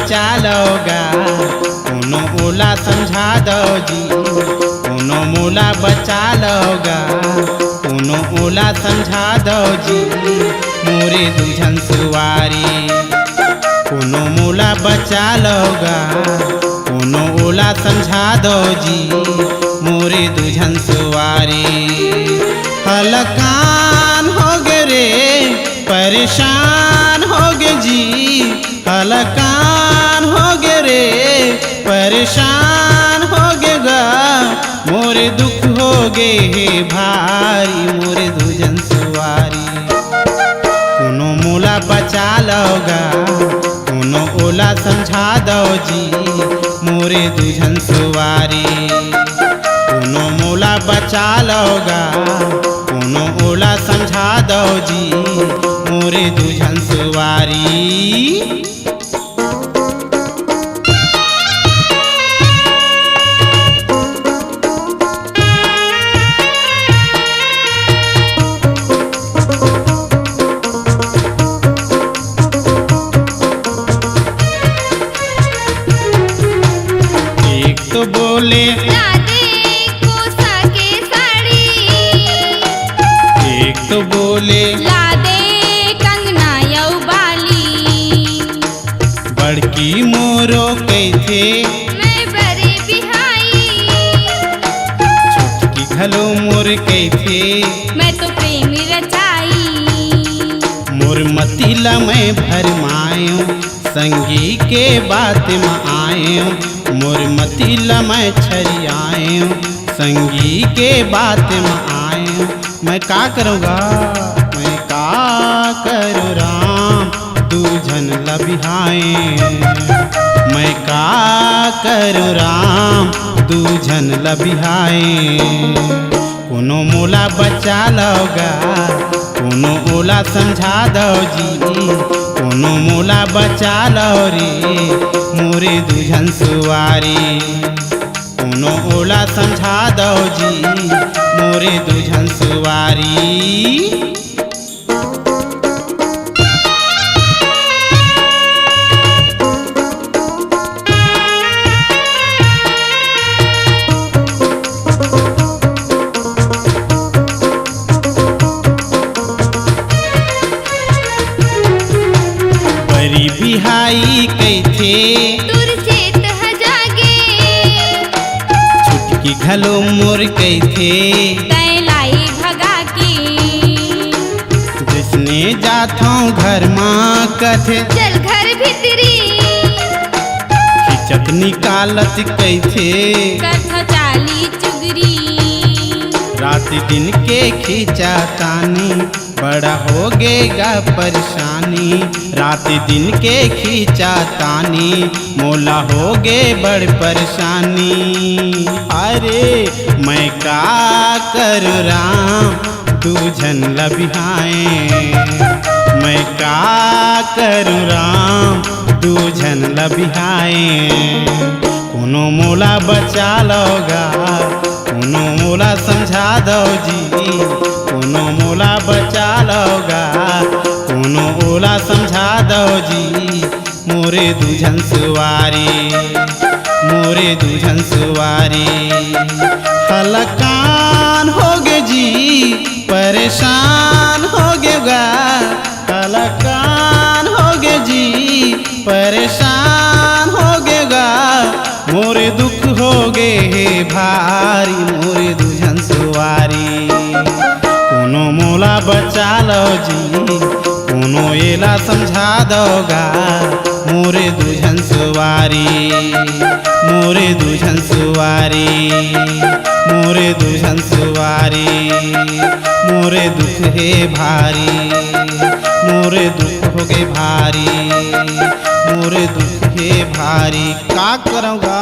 बचा लोगा, कोनो ओला समझा दो जी, कोनो मोला बचा लोगा, कोनो ओला समझा दो जी, मोरे दुझन सुवारी। कोनो मोला बचा लोगा, कोनो ओला समझा दो जी, मोरे दुझन सुवारी। हलकान हो गे रे, परेशान हो गे जी, हलकान हो गे रे, परेशान हो गे गा, मोरे दुख हो गे हे भारी, मोरे दुझन सुवारी। कोनो मोला बचा लोगा, कोनो ओला समझा दो जी, मोरे दुझन सुवारी। कोनो मोला बचा लोगा, कोनो ओला समझा दो जी, मोरे दुझन सुवारी। तो बोले लादे कोसा के साड़ी, एक तो बोले लादे कंगना यौ बाली, बड़की मोरो कैथे मैं बरे बिहाई, छोटकी घलो मोर कैथे मैं तो प्रेम रचाई। मोर मतीला मैं भरमायो, संगी के बात में आयो, मोर मतीला मैं छरियायो, संगी के बात में आयो। मैं का करूँगा, मैं का करूँ राम, दूझन लबिहाए, मैं का करूँ राम, दूझन लबिहाए। कोनो मोला बचा लोगा, कोनो ओला समझा दो जी, कोनो मोला बचा लो रे, मोरे दुझन सुवारी। कोनो ओला समझा दो जी, मोरे दुझन सुवारी। बरी बिहाई कैथे दूर चेत हजागे, छुटकी घलो मोर कैथे तै लाई भगा के, जिसने जाथों घर माँ कथे चल घर भीतरी, खिचत निकालत कैथे कथ चाली चुगरी। रात दिन के खींचा तानी, बड़ा हो गेगा परेशानी, रात दिन के खींचा तानी, मोला हो गे बड़ परेशानी। अरे मैं का करूँ राम, दूझन लबिहाए, मैं का करूँ राम, दूझन लबिहाए। कोनो मोला बचा लोगा, कोनो मोला समझा दो जी, कोनो मोला बचा लोगा, कोनो ओला समझा दो जी, मोरे दुझन सुवारी, मोरे दुझन सुवारी। हलकान हो गे जी, परेशान हो गे गा, हलकान हो गे जी, परेशान हो गे गा, मोरे दुख हो गे हे भारी, मोरे दुझन सुवारी। कोनो मोला बचा लो जी, कोनो एला समझा दोगा, मोरे दुझन सुवारी, मोरे दुझन सुवारी, मोरे दुझन सुवारी। मोरे दुख है भारी, मोरे दुख हो गए भारी, मोरे दुख है भारी, का करूँगा।